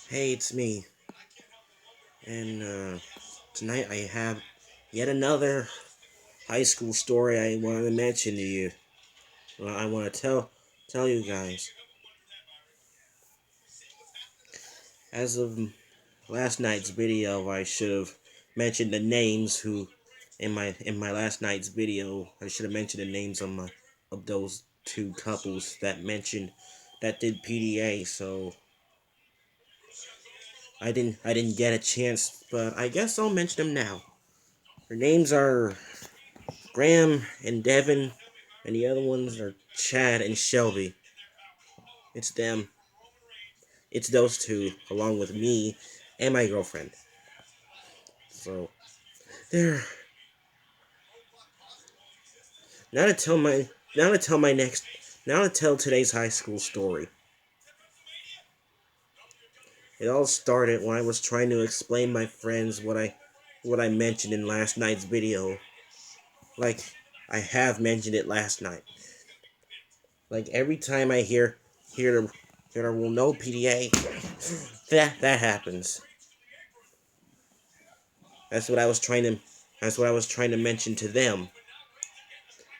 Hey, it's me. And tonight I have yet another high school story I want to mention to you. Well, I want to tell you guys. As of last night's video, I should have mentioned the names who in my last night's video. I should have mentioned the names of those two couples that did PDA. So I didn't get a chance, but I guess I'll mention them now. Their names are Graham and Devin, and the other ones are Chad and Shelby. It's them. It's those two, along with me and my girlfriend. So, there. Now to tell my, now to tell my next, now to tell today's high school story. It all started when I was trying to explain my friends what I mentioned in last night's video. Like, I have mentioned it last night. Like every time I hear well, no PDA, that happens. That's what I was trying to that's what I was trying to mention to them.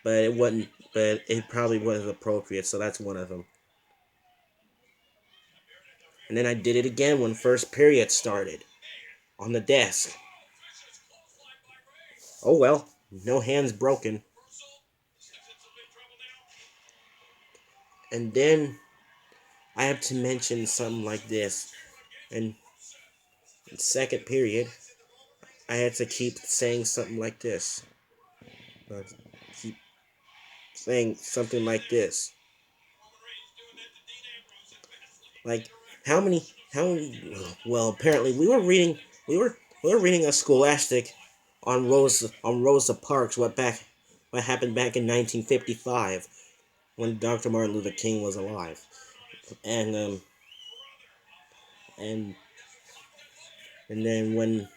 But it wasn't but it probably wasn't appropriate, so that's one of them. And then I did it again when first period started on the desk. Oh well, no hands broken. And then I have to mention something like this. And in second period, I had to keep saying something like this. Uh, keep saying something like this. Like how many, apparently we were reading a scholastic on Rosa Parks what happened back in 1955 when Dr. Martin Luther King was alive. And and and then when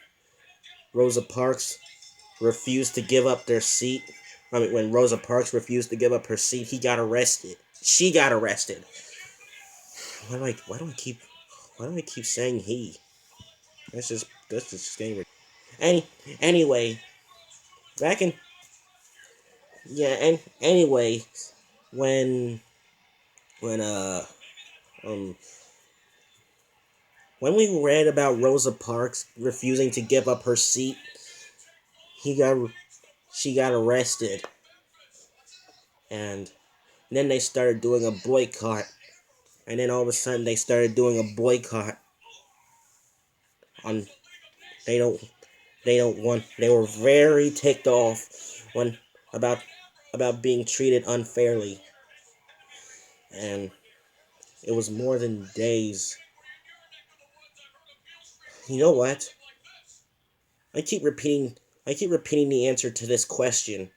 Rosa Parks refused to give up their seat, when Rosa Parks refused to give up her seat, he got arrested. She got arrested. Why do I keep saying he? That's just getting ridiculous. Anyway, back in yeah, and anyway, when when um when we read about Rosa Parks refusing to give up her seat, he got she got arrested, and then they started doing a boycott, and then all of a sudden they started doing a boycott on they don't they were very ticked off when about being treated unfairly, and it was more than days. You know what? I keep repeating the answer to this question.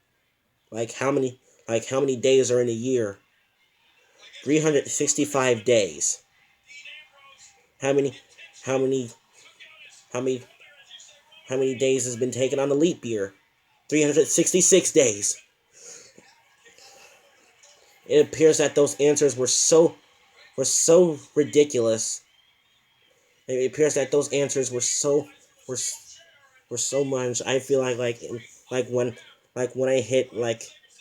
Like how many days are in a year? 365 days. How many how many how many how many days has been taken on the leap year? 366 days. It appears that those answers were so ridiculous. It appears that those answers were were so much. I feel like when when I hit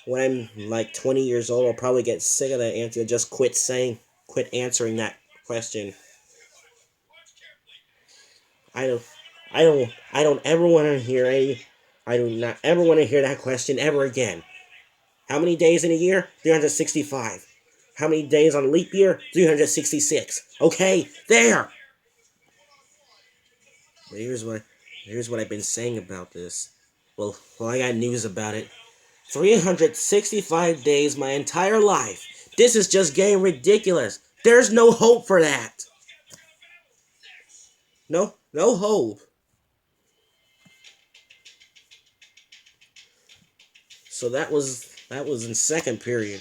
when I'm like 20 years old, I'll probably get sick of that answer. Just quit answering that question. I don't, I don't ever want to hear I do not ever want to hear that question ever again. How many days in a year? 365. How many days on a leap year? 366. Okay, there. But here's what I've been saying about this. Well, I got news about it. 365 days my entire life. This is just getting ridiculous. There's no hope for that. No hope. So that was in second period.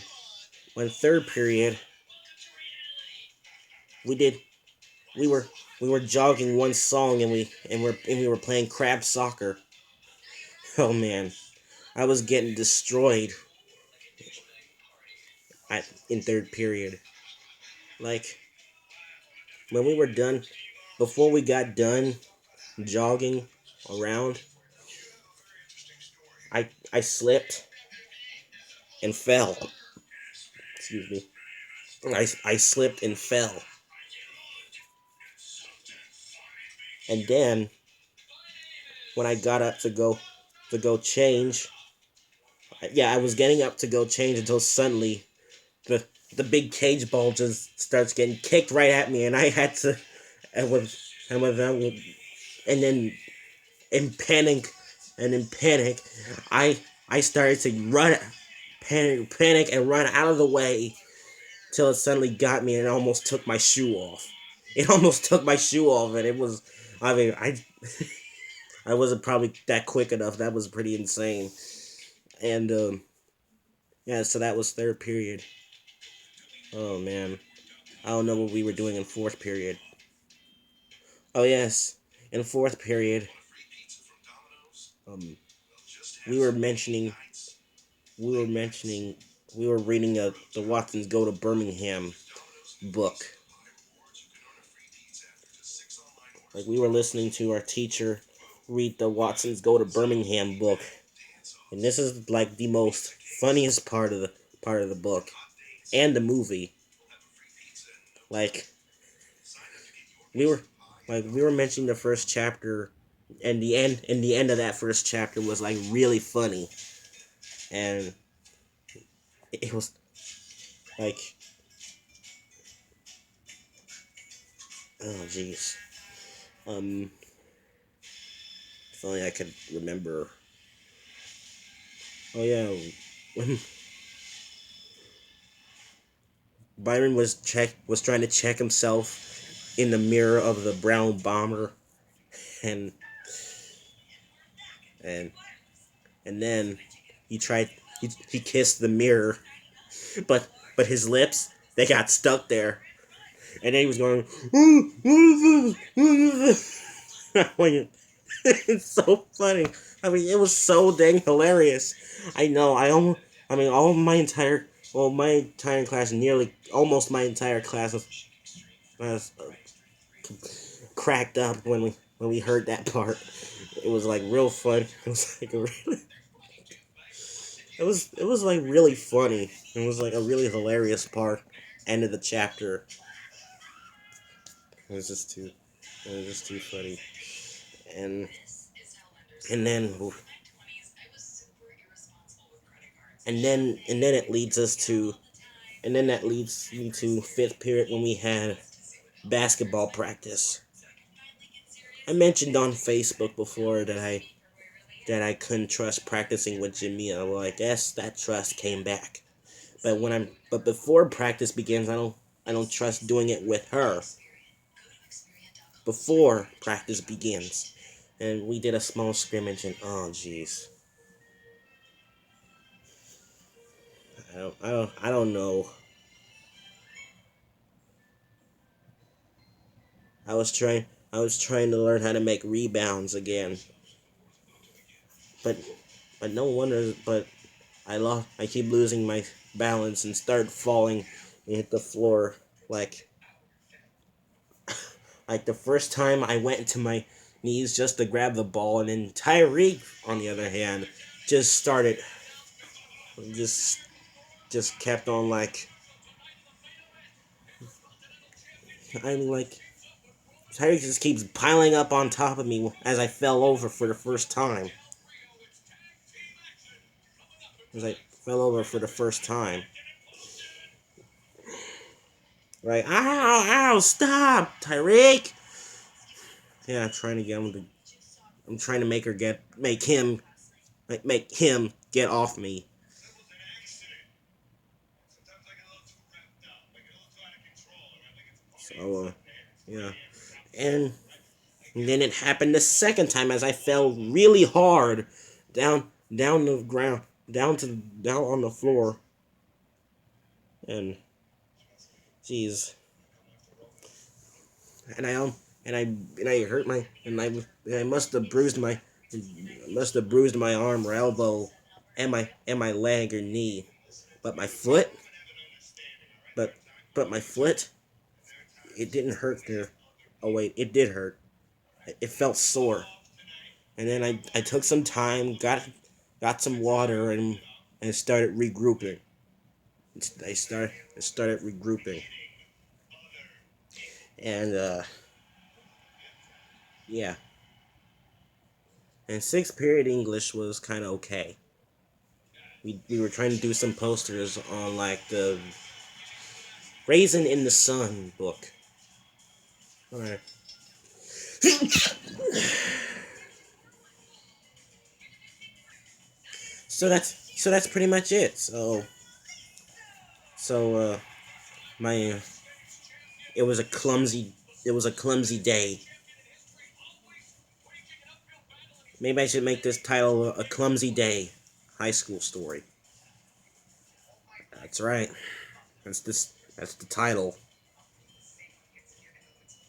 When third period, we did we were we were jogging one song and we were playing crab soccer. Oh man, I was getting destroyed in third period. Like when we were done before we got done jogging around, I slipped and fell. Excuse me. I slipped and fell. And then when I got up to go change, yeah, I was getting up to go change until suddenly the the big cage ball just starts getting kicked right at me, and I had to, and with and with and then in panic, I started to run, panic and run out of the way till it suddenly got me and it almost took my shoe off. It almost took my shoe off, and it was, I mean, I wasn't probably that quick enough. That was pretty insane. And yeah, so that was third period. Oh man, I don't know what we were doing in fourth period. Oh yes, in fourth period, um, we were mentioning, we were mentioning, we were reading the Watsons Go to Birmingham book. Like we were listening to our teacher read the Watsons Go to Birmingham book, and this is like the most funniest part of the book and the movie. Like we were we were mentioning the first chapter, and the end of that first chapter was like really funny, and it was like, oh jeez, um if only I could remember. Oh yeah, when Byron was trying to check himself in the mirror of the brown bomber, and and and then he tried he kissed the mirror, but his lips, they got stuck there, and then he was going, like, it's so funny. I mean, it was so dang hilarious. I know. I mean, all my entire, well, my entire class, nearly almost my entire class was cracked up when we heard that part. It was like real fun. It was like a really, it was like really funny. It was like a really hilarious part. End of the chapter. It was just too, it was just too funny. And and then and then it leads us to, and then that leads me to fifth period when we had basketball practice. I mentioned on Facebook before that I couldn't trust practicing with Jamia. Well, I guess that trust came back. But before practice begins, I don't trust doing it with her before practice begins. And we did a small scrimmage, and oh jeez, I don't know. I was trying to learn how to make rebounds again, but no wonder. But I lost. I keep losing my balance and start falling and hit the floor. Like the first time I went to my knees just to grab the ball, and then Tyreek, on the other hand, just started, just kept on like, I mean, like, Tyreek just keeps piling up on top of me as I fell over for the first time. As I fell over for the first time. Like, ow, ow, stop, Tyreek! Yeah, I'm trying to get him to. I'm trying to make him get off me. So, yeah, and then it happened the second time as I fell really hard down the ground, down on the floor, and jeez, and I hurt my, and I must have bruised my arm or elbow, and my leg or knee, but my foot, but my foot, it didn't hurt there. Oh wait, it did hurt. It felt sore. And then I took some time, got some water, and started regrouping. I started regrouping, and yeah. And sixth period English was kind of okay. We were trying to do some posters on like the Raisin in the Sun book. All right. So that's pretty much it. So my it was a clumsy day. Maybe I should make this title a clumsy day high school story. That's right. That's the title.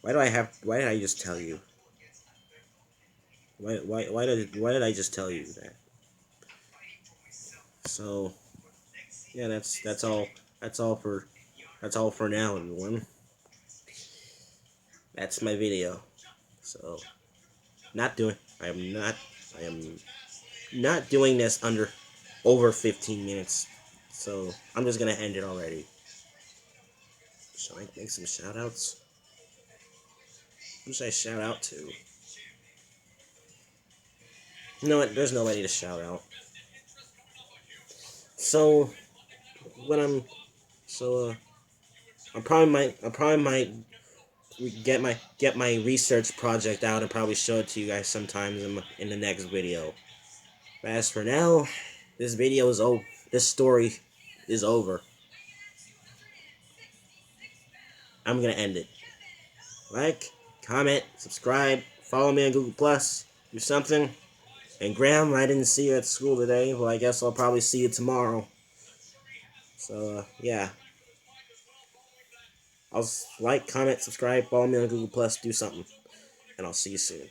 Why did I just tell you? Why did I just tell you that? So yeah, that's all for that's all for now, everyone. That's my video. So not doing I am not doing this under over 15 minutes. So I'm just gonna end it already. Shall I make some shout outs? Who should I shout out to? You know what? There's nobody to shout out. So when I'm so I probably might get my research project out and probably show it to you guys sometimes in the next video. But as for now, this video is over. This story is over. I'm gonna end it. Like, comment, subscribe, follow me on Google Plus, do something. And Graham, I didn't see you at school today. Well, I guess I'll probably see you tomorrow. So yeah, I'll like, comment, subscribe, follow me on Google Plus, do something, and I'll see you soon.